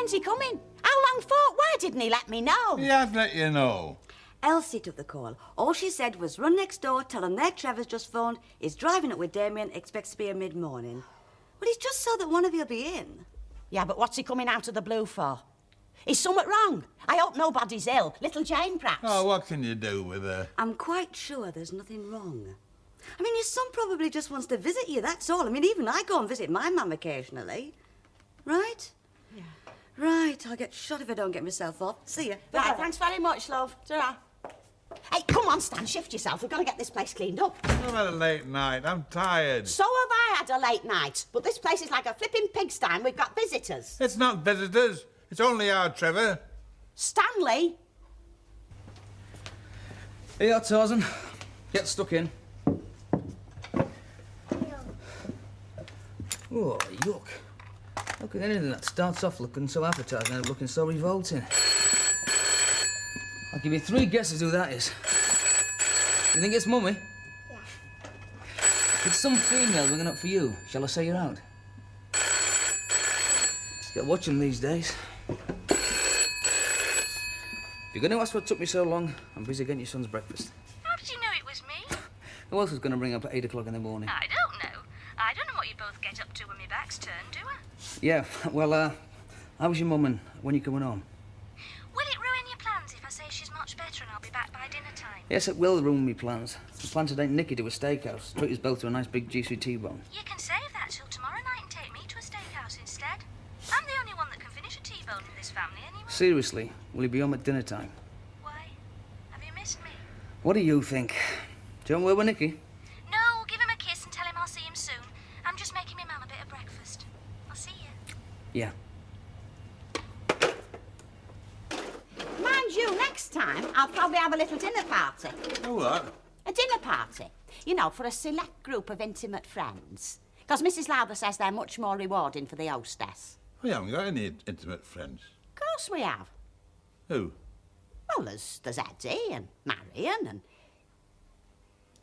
When's he coming? How long for? Why didn't he let me know? He has let you know. Elsie took the call. All she said was run next door, tell them their Trevor's just phoned, he's driving up with Damien, expects to be here mid-morning. Well, it's just so that one of you'll be in. Yeah, but what's he coming out of the blue for? Is something wrong? I hope nobody's ill. Little Jane, perhaps? Oh, what can you do with her? I'm quite sure there's nothing wrong. I mean, your son probably just wants to visit you, that's all. I mean, even I go and visit my mum occasionally. Right? Yeah. Right, I'll get shot if I don't get myself off. See ya. Right, Bye. thanks very much, love. Ta-ra. Hey, come on, Stan, shift yourself. We've got to get this place cleaned up. I've had a late night. I'm tired. So have I had a late night. But this place is like a flipping pigsty and we've got visitors. It's not visitors. It's only our Trevor. Stanley? Here you are, Tarzan. Get stuck in. Oh, yuck. How could anything that starts off looking so appetising end up looking so revolting? I'll give you 3 guesses who that is. You think it's Mummy? Yeah. It's some female ringing up for you. Shall I say you're out? You gotta watch them these days. If you're going to ask what took me so long, I'm busy getting your son's breakfast. How did you know it was me? Who else was going to ring up at 8 o'clock in the morning? I don't know. I don't know what you both get up to when my back's turned, do I? Yeah, well, how was your mum and when you coming home? Will it ruin your plans if I say she's much better and I'll be back by dinner time? Yes, it will ruin me plans. I plan to take Nicky to a steakhouse, treat us both to a nice big juicy T-bone. You can save that till tomorrow night and take me to a steakhouse instead. I'm the only one that can finish a T-bone in this family anyway. Seriously, will you be home at dinner time? Why? Have you missed me? What do you think? Do you want to work with Nicky? No, give him a kiss and tell him I'll see him soon. I'm just making my mum a bit of breakfast. I'll see you. Yeah. Mind you, next time I'll probably have a little dinner party. A what? A dinner party. You know, for a select group of intimate friends. Because Mrs. Lowther says they're much more rewarding for the hostess. We haven't got any intimate friends. Of course we have. Who? Well, there's Eddie and Marion and...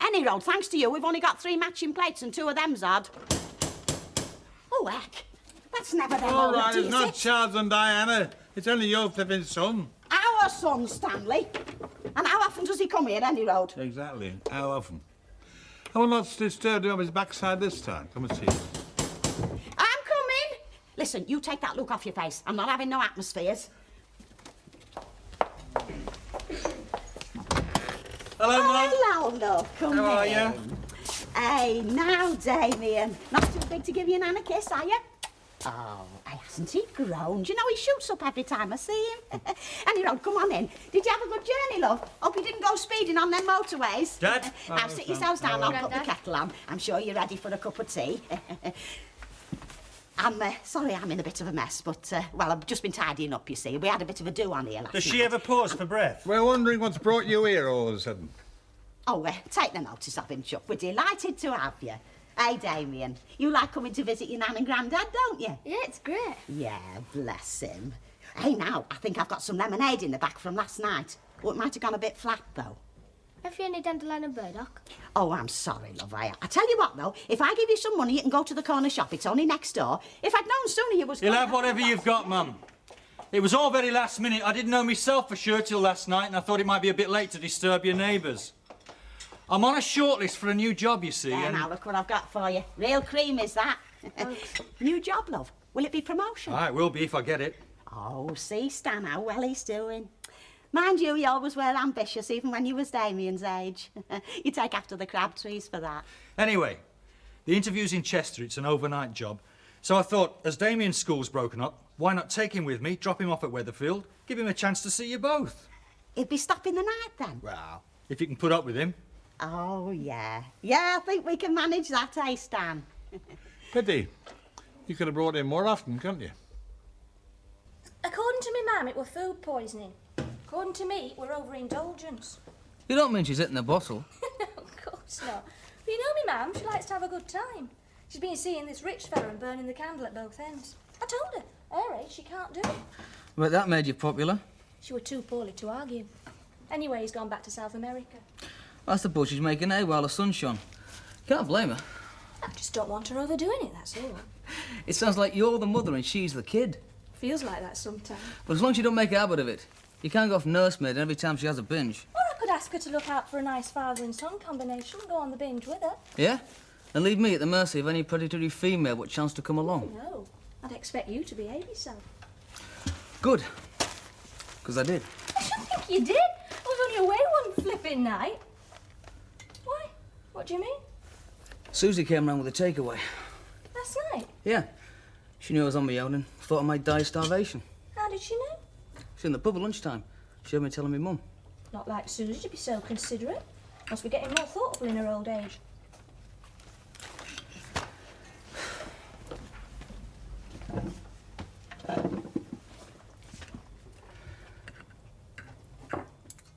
Any road, thanks to you, we've only got 3 matching plates and 2 of them's odd. Oh, heck. That's never them All over, right, do it's you not see? Charles and Diana. It's only your flipping son. Our son, Stanley. And how often does he come here, any road? Exactly. How often? I will not disturb him on his backside this time. Come and see him. I'm coming. Listen, you take that look off your face. I'm not having no atmospheres. Hello, Mum. Hello, love. Come How are in. you? Hey, now, Damien. Not too big to give you an Anna kiss, are you? Oh, hasn't he grown? Do you know he shoots up every time I see him? Anyhow, come on in. Did you have a good journey, love? Hope you didn't go speeding on them motorways. Dad? Now, sit yourselves down. I'll put the kettle on. I'm sure you're ready for a cup of tea. I'm sorry I'm in a bit of a mess, but, well, I've just been tidying up, you see. We had a bit of a do on here last Does night. she ever pause for breath? We're wondering what's brought you here all of a sudden. Oh, take the notice of him, Chuck. We're delighted to have you. Hey, Damien, you like coming to visit your nan and granddad, don't you? Yeah, it's great. Yeah, bless him. Hey, now, I think I've got some lemonade in the back from last night. Oh, it might have gone a bit flat, though. Have you any dandelion and burdock? Oh, I'm sorry, love. I tell you what, though, if I give you some money, you can go to the corner shop. It's only next door. If I'd known sooner you was... You'll going- have whatever you've got, Mum. It was all very last minute. I didn't know myself for sure till last night, and I thought it might be a bit late to disturb your neighbours. I'm on a shortlist for a new job, you see, There, and... now, look what I've got for you. Real cream, is that? New job, love. Will it be promotion? It will be if I get it. Oh, see, Stan, how well he's doing. Mind you, you always were ambitious, even when you was Damien's age. You take after the Crabtrees for that. Anyway, the interview's in Chester. It's an overnight job. So I thought, as Damien's school's broken up, why not take him with me, drop him off at Weatherfield, give him a chance to see you both? He'd be stopping the night, then? Well, if you can put up with him. Oh, yeah. Yeah, I think we can manage that, eh, Stan? Pity. You could have brought him more often, couldn't you? According to me mum, it were food poisoning. According to me, it were overindulgence. You don't mean she's hitting the bottle? Of course not. But you know me mum, she likes to have a good time. She's been seeing this rich fella and burning the candle at both ends. I told her, her age, she can't do it. But that made you popular. She were too poorly to argue. Anyway, he's gone back to South America. I suppose she's making hay while the sun shone. Can't blame her. I just don't want her overdoing it, that's all. It sounds like you're the mother and she's the kid. Feels like that sometimes. But as long as you don't make a habit of it. You can't go off nursemaid every time she has a binge. Or I could ask her to look out for a nice father and son combination and go on the binge with her. Yeah? And leave me at the mercy of any predatory female what chance to come along. No, I'd expect you to behave yourself. Good. Because I did. I should think you did. I was only away one flipping night. Why? What do you mean? Susie came round with a takeaway. Last night? Yeah. She knew I was on my own and thought I might die of starvation. How did she know? She was in the pub at lunchtime. She heard me telling me mum. Not like Susie to be so considerate. Must be getting more thoughtful in her old age.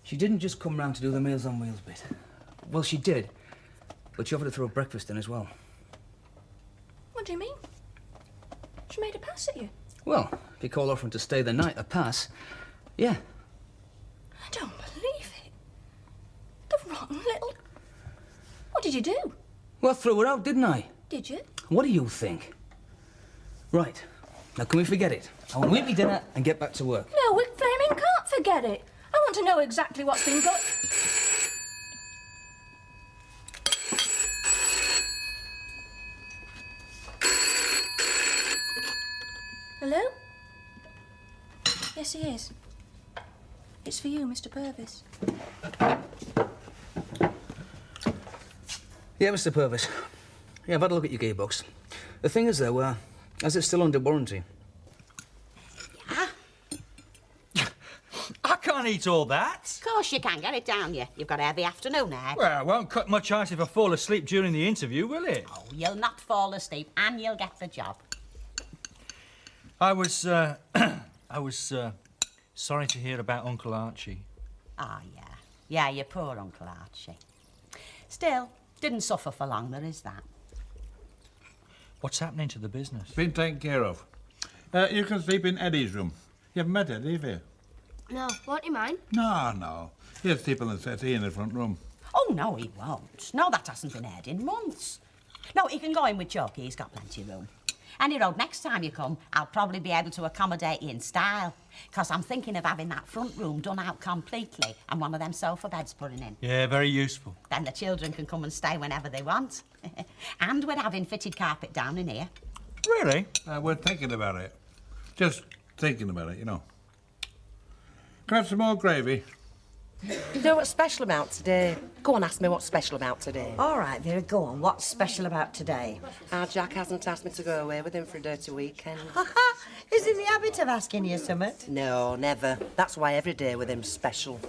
She didn't just come round to do the Meals on Wheels bit. Well, she did. But she offered to throw breakfast in as well. What do you mean? She made a pass at you? Well, if you call offering to stay the night a pass, yeah. I don't believe it. The rotten little... What did you do? Well, I threw her out, didn't I? Did you? What do you think? Right. Now, can we forget it? I want to eat me dinner and get back to work. No, we flaming can't forget it. I want to know exactly what's been going... Hello? Yes, he is. It's for you, Mr. Purvis. Yeah, Mr. Purvis. Yeah, I've had a look at your gearbox. The thing is, though, is it still under warranty? I can't eat all that. Of course you can. Get it down you. You've got a heavy afternoon ahead. Well, it won't cut much ice if I fall asleep during the interview, will it? Oh, you'll not fall asleep and you'll get the job. I was sorry to hear about Uncle Archie. Ah, yeah. Yeah, your poor Uncle Archie. Still, didn't suffer for long, there is that. What's happening to the business? Been taken care of. You can sleep in Eddie's room. You haven't met Eddie, have you? No, won't you mind? No. He'll sleep on the settee in the front room. Oh, no, he won't. No, that hasn't been aired in months. No, he can go in with Chucky, he's got plenty of room. Any road, next time you come, I'll probably be able to accommodate you in style. Because I'm thinking of having that front room done out completely and one of them sofa beds putting in. Yeah, very useful. Then the children can come and stay whenever they want. And we're having fitted carpet down in here. Really? We're thinking about it. Just thinking about it, you know. Can I have some more gravy? You know what's special about today? Go on, ask me what's special about today. All right, Vera, go on. What's special about today? Our Jack hasn't asked me to go away with him for a dirty weekend. Is he in the habit of asking you something? No, never. That's why every day with him's special.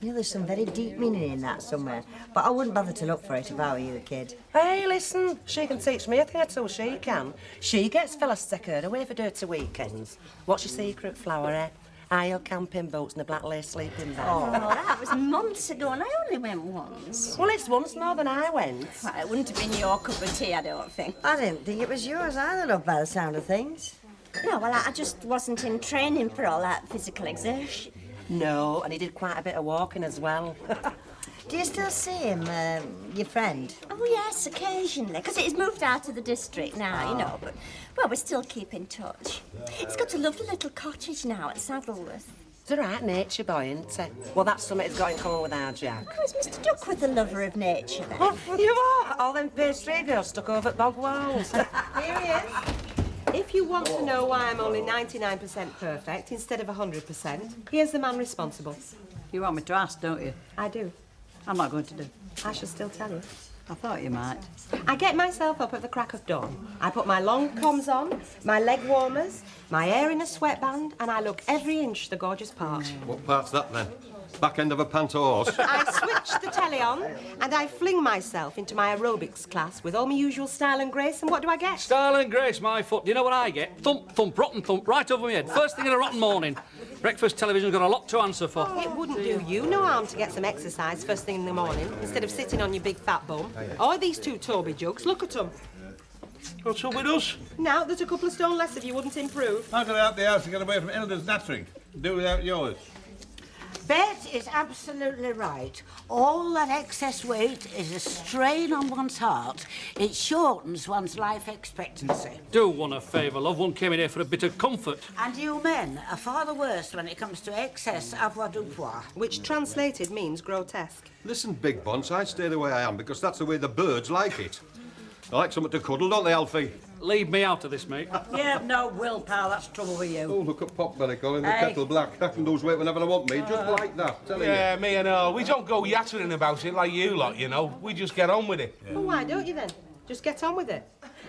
You know, there's some very deep meaning in that somewhere, but I wouldn't bother to look for it if I were you, kid. Hey, listen, she can teach me a thing or two, she can. She gets fellas to take her away for dirty weekends. What's your secret, Flower, eh? High-heel camping boots and a black lace sleeping bag. Oh, that was months ago and I only went once. Well, it's once more than I went. Well, it wouldn't have been your cup of tea, I don't think. I didn't think it was yours either, love, by the sound of things. No, well, I just wasn't in training for all that physical exertion. No, and he did quite a bit of walking as well. Do you still see him, your friend? Oh, yes, occasionally, because he's moved out of the district now, you know, but, well, we still keep in touch. He's got a lovely little cottage now at Saddleworth. It's a right nature boy, isn't he? Well, that's something he's got in common with our Jack. Oh, is Mr. Duckworth a lover of nature, then? Oh, you are? All them pastry girls stuck over at Bog Walls. Here he is. If you want to know why I'm only 99% perfect instead of 100%, here's the man responsible. You want me to ask, don't you? I do. I'm not going to do. I shall still tell you. I thought you might. I get myself up at the crack of dawn. I put my long comms on, my leg warmers, my hair in a sweatband, and I look every inch the gorgeous part. What part's that then? Back end of a pant horse? I switch the telly on, and I fling myself into my aerobics class with all my usual style and grace, and what do I get? Style and grace, my foot. Do you know what I get? Thump, thump, rotten thump, right over my head. First thing in a rotten morning. Breakfast television's got a lot to answer for. It wouldn't do you no harm to get some exercise first thing in the morning, instead of sitting on your big fat bum. Or these two Toby jugs, look at them. What's up with us? Now that a couple of stone less of you wouldn't improve. I got out the house to get away from Elder's nattering. Do without yours. Bet is absolutely right. All that excess weight is a strain on one's heart. It shortens one's life expectancy. Do one a favour, love. One came in here for a bit of comfort. And you men are far the worst when it comes to excess avoirdupois. Which translated means grotesque. Listen, Big Bunce, I stay the way I am because that's the way the birds like it. They like something to cuddle, don't they, Alfie? Leave me out of this, mate. Yeah, no will, pal. That's trouble with you. Oh, look at Pop Medical in the Hey. kettle black. I can lose weight whenever I want me, just like that. Telling Yeah, you. me and all. We don't go yattering about it like you lot, you know. We just get on with it. Well, why don't you then? Just get on with it.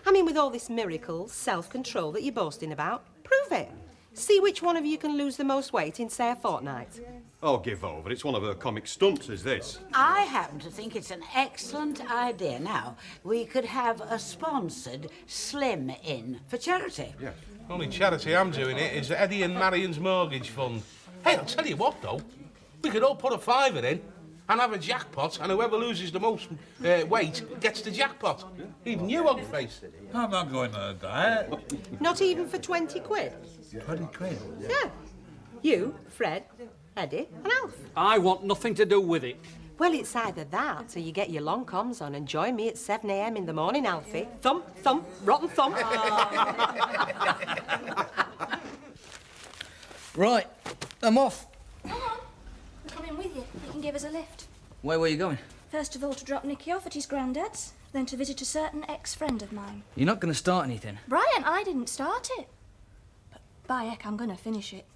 I mean, with all this miracles, self-control that you're boasting about, prove it. See which one of you can lose the most weight in, say, a fortnight. Oh, give over. It's one of her comic stunts, is this? I happen to think it's an excellent idea. Now, we could have a sponsored Slim In for charity. Yeah. Only charity I'm doing it is Eddie and Marion's mortgage fund. Hey, I'll tell you what, though. We could all put a fiver in and have a jackpot, and whoever loses the most weight gets the jackpot. Even you, Hogface. I'm not going on a diet. Not even for 20 quid? 20 quid? Yeah. You, Fred, Eddie and Alf. I want nothing to do with it. Well, it's either that or you get your long comms on and join me at 7 a.m. in the morning, Alfie. Thump, thump, rotten thump. Right, I'm off. Come on. We'll come in with you. You can give us a lift. Where were you going? First of all, to drop Nicky off at his granddad's, then to visit a certain ex-friend of mine. You're not going to start anything. Brian, I didn't start it. But by heck, I'm going to finish it.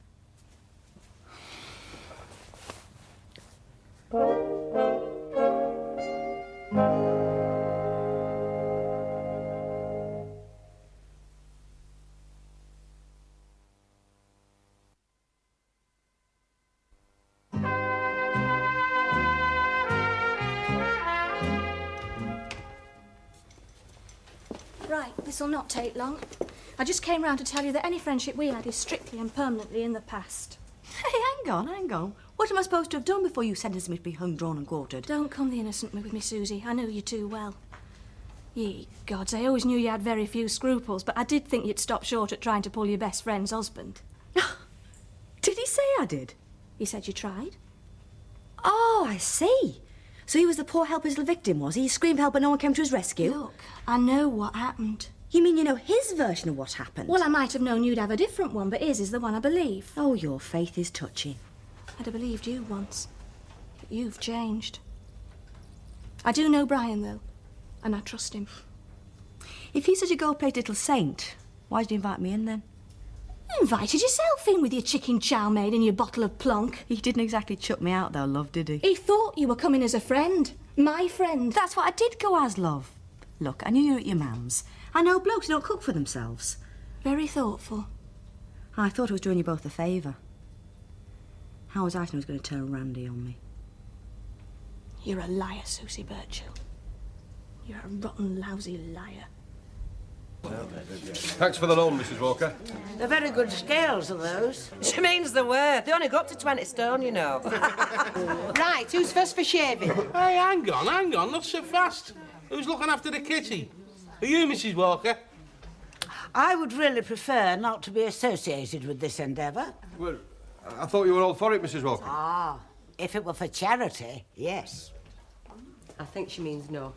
Right, this'll not take long. I just came round to tell you that any friendship we had is strictly and permanently in the past. Hey, hang on. What am I supposed to have done before you sentenced me to be hung, drawn and quartered? Don't come the innocent with me, Susie. I know you too well. Ye gods, I always knew you had very few scruples, but I did think you'd stop short at trying to pull your best friend's husband. Did he say I did? He said you tried. Oh, I see. So he was the poor helpless little victim, was he? He screamed help but no one came to his rescue? Look, I know what happened. You mean you know his version of what happened? Well, I might have known you'd have a different one, but his is the one I believe. Oh, your faith is touching. I'd have believed you once, but you've changed. I do know Brian, though, and I trust him. If he's such a gold-plated little saint, why did you invite me in then? You invited yourself in with your chicken chow maid and your bottle of plonk. He didn't exactly chuck me out, though, love, did he? He thought you were coming as a friend. My friend. That's what I did go as, love. Look, I knew you were at your mum's. I know blokes who don't cook for themselves. Very thoughtful. I thought I was doing you both a favour. How was I to know he was going to turn Randy on me? You're a liar, Susie Birchall. You're a rotten, lousy liar. Thanks for the loan, Mrs. Walker. They're very good scales, are those? She means the word. They only go up to 20 stone, you know. Right, who's first for shaving? Hey, hang on, not so fast. Who's looking after the kitty? Are you, Mrs. Walker? I would really prefer not to be associated with this endeavour. Well, I thought you were all for it, Mrs. Walker. Ah, if it were for charity, yes. I think she means no.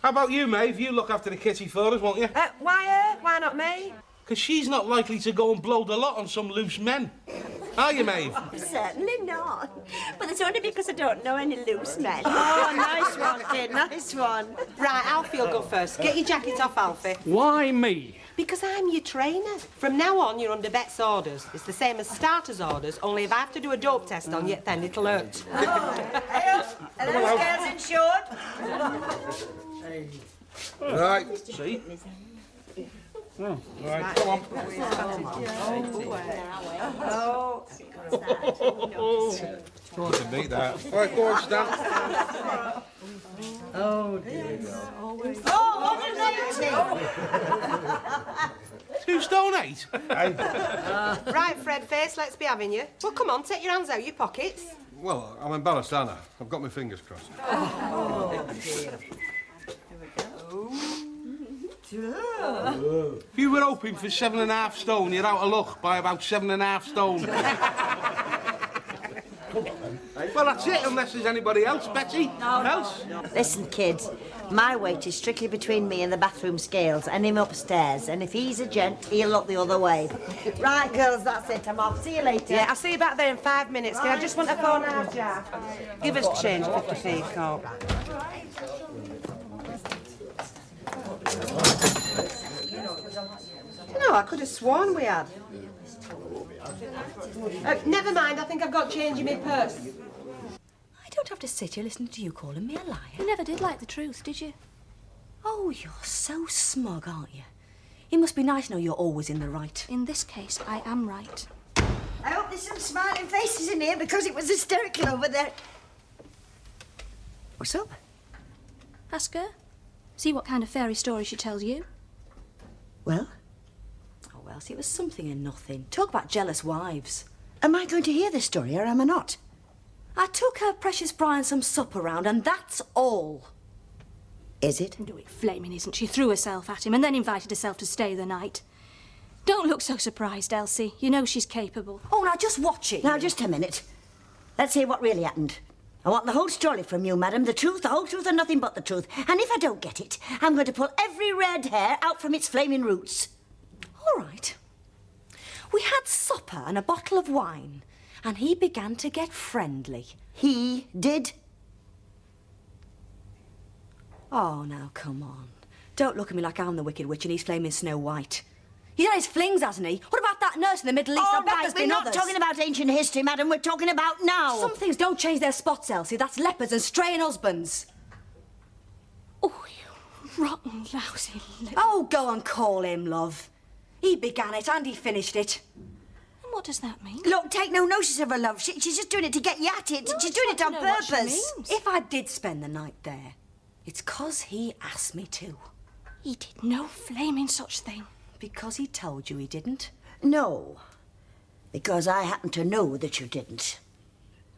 How about you, Maeve? You look after the kitty for us, won't you? Why her? Why not me? Because she's not likely to go and blow the lot on some loose men. Are you, Maeve? Certainly not. But it's only because I don't know any loose men. Oh, nice one, kid. Nice one. Right, Alfie will go first. Get your jacket off, Alfie. Why me? Because I'm your trainer. From now on, you're under Bet's orders. It's the same as starter's orders, only if I have to do a dope test on you, then it'll hurt. Are those girls insured? Right. See? Oh, right, come on. Go on to beat that. Right, go on, Stan. Oh, dear. Oh, 2 stone 8? Right, Fred Face, let's be having you. Well, come on, take your hands out your pockets. Well, I'm embarrassed, aren't I? I've got my fingers crossed. Oh, dear. If you were hoping for 7.5 stone, you're out of luck by about 7.5 stone. Well, that's it, unless there's anybody else, Betty. No, else? Listen, kids, my weight is strictly between me and the bathroom scales and him upstairs, and if he's a gent, he'll look the other way. Right, girls, that's it. I'm off. See you later. Yeah, I'll see you back there in 5 minutes. Can I just want a phone out, Jack? Give us change, 50p, Colt. No, I could have sworn we had. Never mind, I think I've got change in my purse. I don't have to sit here listening to you calling me a liar. You never did like the truth, did you? Oh, you're so smug, aren't you? It must be nice to know you're always in the right. In this case, I am right. I hope there's some smiling faces in here because it was hysterical over there. What's up? Ask her. See what kind of fairy story she tells you. Well? Oh, well, see, it was something and nothing. Talk about jealous wives. Am I going to hear this story or am I not? I took her precious Brian some supper round, and that's all. Is it? No, it flaming isn't. She threw herself at him and then invited herself to stay the night. Don't look so surprised, Elsie. You know she's capable. Oh, now just watch it. Now, just a minute. Let's hear what really happened. I want the whole story from you, madam. The truth, the whole truth, and nothing but the truth. And if I don't get it, I'm going to pull every red hair out from its flaming roots. All right. We had supper and a bottle of wine, and he began to get friendly. He did? Oh, now, come on. Don't look at me like I'm the Wicked Witch and he's flaming Snow White. He's had his flings, hasn't he? What about that nurse in the Middle East? All I bet right, there's we're been not others. talking about ancient history, madam. We're talking about now. Some things don't change their spots, Elsie. That's lepers and straying husbands. Oh, you rotten, lousy little... Oh, go and call him, love. He began it and he finished it. And what does that mean? Look, take no notice of her, love. She's just doing it to get you at it. No, She's I doing want it to on know what she purpose. means. If I did spend the night there, it's 'cause he asked me to. He did no flaming such thing. Because he told you he didn't? No, because I happen to know that you didn't.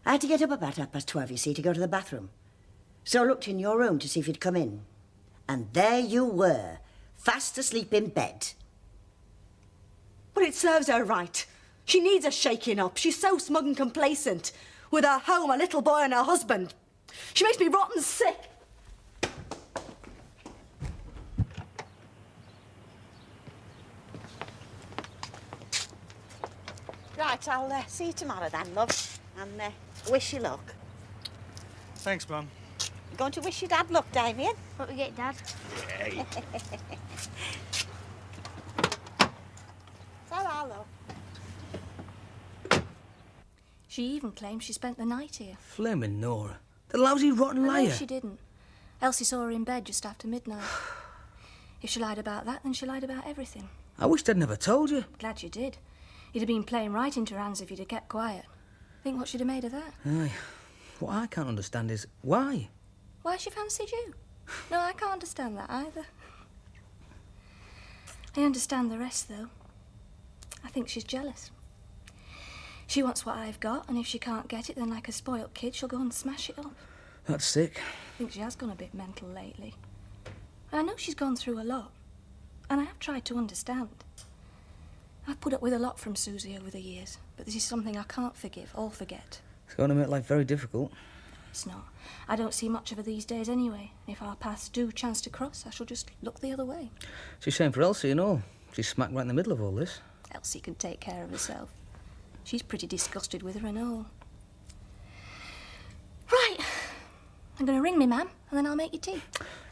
I had to get up about 12:30, you see, to go to the bathroom. So I looked in your room to see if you'd come in. And there you were, fast asleep in bed. But it serves her right. She needs a shaking up. She's so smug and complacent. With her home, a little boy and her husband. She makes me rotten sick. Right, I'll see you tomorrow then, love. And wish you luck. Thanks, Mum. You're going to wish your dad luck, Damien? What we get, Dad? Hey. Ta-ra, love. She even claims she spent the night here. Flaming Nora. The lousy, rotten No, liar. she didn't. Elsie saw her in bed just after midnight. If she lied about that, then she lied about everything. I wish they'd never told you. Glad you did. You'd have been playing right into her hands if you'd have kept quiet. Think what she'd have made of that. Aye. What I can't understand is why? Why she fancied you? No, I can't understand that either. I understand the rest, though. I think she's jealous. She wants what I've got, and if she can't get it, then like a spoilt kid, she'll go and smash it up. That's sick. I think she has gone a bit mental lately. I know she's gone through a lot, and I have tried to understand. I've put up with a lot from Susie over the years, but this is something I can't forgive or forget. It's going to make life very difficult. It's not. I don't see much of her these days anyway. If our paths do chance to cross, I shall just look the other way. It's a shame for Elsie and all. She's smack right in the middle of all this. Elsie can take care of herself. She's pretty disgusted with her and all. Right. I'm going to ring me, ma'am, and then I'll make you tea.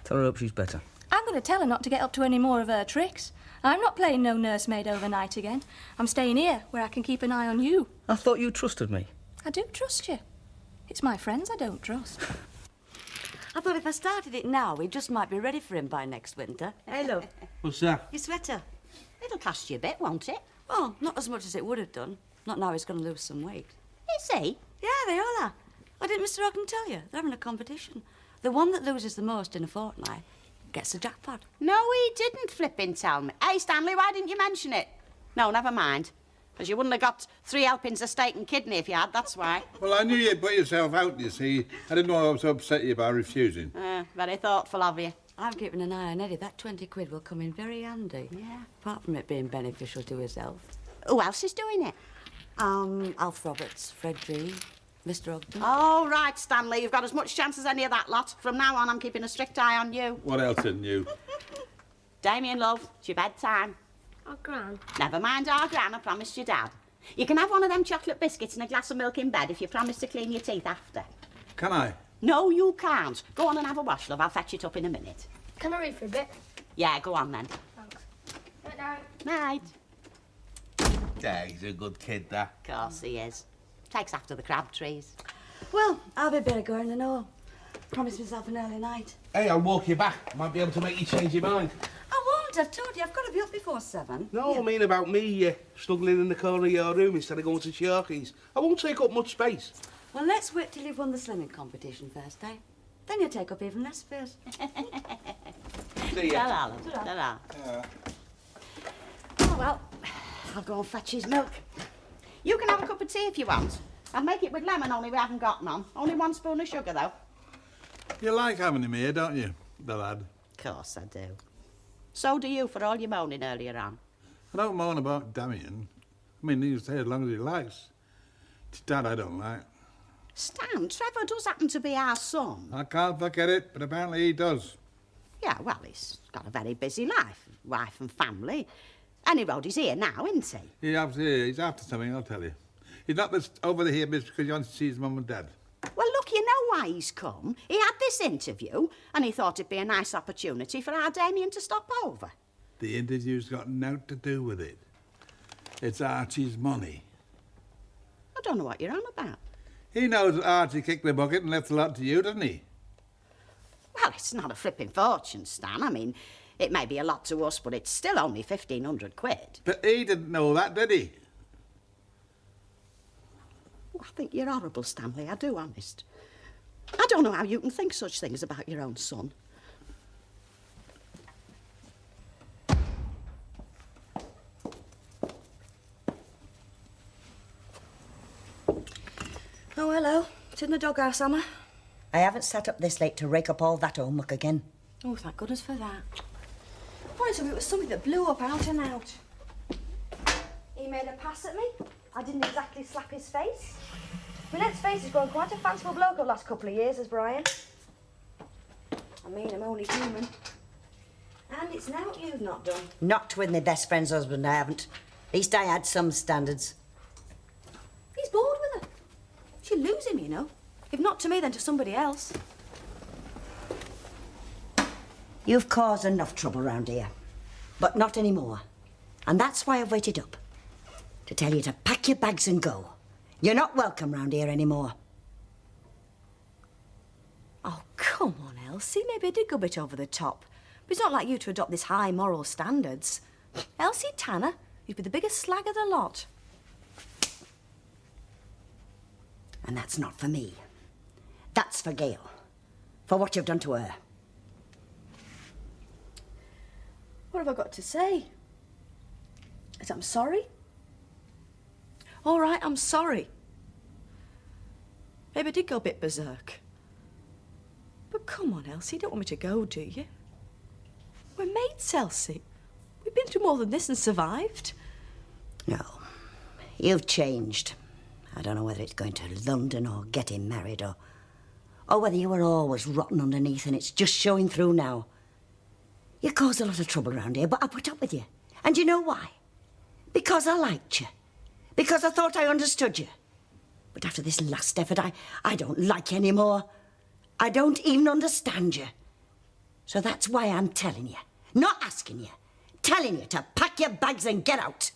Tell her up she's better. I'm going to tell her not to get up to any more of her tricks. I'm not playing no nursemaid overnight again. I'm staying here, where I can keep an eye on you. I thought you trusted me. I do trust you. It's my friends I don't trust. I thought if I started it now, we just might be ready for him by next winter. Hey, love. What's that? Your sweater. It'll cost you a bit, won't it? Well, not as much as it would have done. Not now he's going to lose some weight. Is he? Yeah, they all are. Why didn't Mr. Ogden tell you? They're having a competition. The one that loses the most in a fortnight gets the jackpot. No, he didn't flipping tell me. Hey, Stanley, why didn't you mention it? No, never mind. Because you wouldn't have got 3 helpings of steak and kidney if you had, that's why. Well, I knew you'd put yourself out, you see. I didn't know I was to upset you by refusing. Very thoughtful of you. I'm keeping an eye on Eddie. That 20 quid will come in very handy. Yeah. Apart from it being beneficial to herself. Who else is doing it? Alf Roberts, Fred Green, Mr. Ogden. Oh, right, Stanley. You've got as much chance as any of that lot. From now on, I'm keeping a strict eye on you. What else isn't you? Damien, love, it's your bedtime. Oh, Gran. Never mind our Gran, I promised your dad. You can have one of them chocolate biscuits and a glass of milk in bed if you promise to clean your teeth after. Can I? No, you can't. Go on and have a wash, love. I'll fetch it up in a minute. Can I read for a bit? Yeah, go on then. Thanks. Good night. Night. Yeah, he's a good kid, that. Of course he is. Takes after the crab trees. Well, I'll be better going than all. Promised myself an early night. Hey, I'll walk you back. Might be able to make you change your mind. I won't. I've told you I've got to be up before 7. No, I mean about me snuggling in the corner of your room instead of going to Sharky's. I won't take up much space. Well, let's wait till you've won the slimming competition first, eh? Then you'll take up even less space. See ya. Ta-ra, love. Ta-ra. Oh, well, I'll go and fetch his milk. You can have a cup of tea if you want. I'll make it with lemon, only we haven't got none. Only 1 spoon of sugar, though. You like having him here, don't you, the lad? Of course I do. So do you, for all your moaning earlier on. I don't moan about Damien. I mean, he can stay as long as he likes. It's Dad I don't like. Stan, Trevor does happen to be our son. I can't forget it, but apparently he does. Yeah, well, he's got a very busy life, wife and family. Any road he's here now, isn't he? He's after something, I'll tell you. He's not this over here because he wants to see his mum and dad. Well, look, you know why he's come. He had this interview, and he thought it'd be a nice opportunity for our Damien to stop over. The interview's got nought to do with it. It's Archie's money. I don't know what you're on about. He knows that Archie kicked the bucket and left a lot to you, doesn't he? Well, it's not a flipping fortune, Stan. I mean, it may be a lot to us, but it's still only 1,500 quid. But he didn't know that, did he? Oh, I think you're horrible, Stanley, I do, honest. I don't know how you can think such things about your own son. Oh, hello. It's in the doghouse, Emma. I haven't sat up this late to rake up all that old muck again. Oh, thank goodness for that. Honestly, it was something that blew up out and out. He made a pass at me. I didn't exactly slap his face. My next face has grown quite a fanciful bloke over the last couple of years, as Brian. I mean, I'm only human. And it's now what you've not done. Not with my best friend's husband, I haven't. At least I had some standards. He's bored with her. She'll lose him, you know. If not to me, then to somebody else. You've caused enough trouble round here. But not anymore. And that's why I've waited up. To tell you to pack your bags and go. You're not welcome round here anymore. Oh, come on, Elsie. Maybe I did go a bit over the top. But it's not like you to adopt this high moral standards. Elsie Tanner, you'd be the biggest slag of the lot. And that's not for me. That's for Gail. For what you've done to her. What have I got to say? Is I'm sorry? All right, I'm sorry. Maybe I did go a bit berserk. But come on, Elsie, you don't want me to go, do you? We're mates, Elsie. We've been through more than this and survived. No. You've changed. I don't know whether it's going to London or getting married or whether you were always rotten underneath and it's just showing through now. You caused a lot of trouble around here, but I put up with you. And you know why? Because I liked you. Because I thought I understood you. But after this last effort, I don't like you anymore. I don't even understand you. So that's why I'm telling you, not asking you, telling you to pack your bags and get out.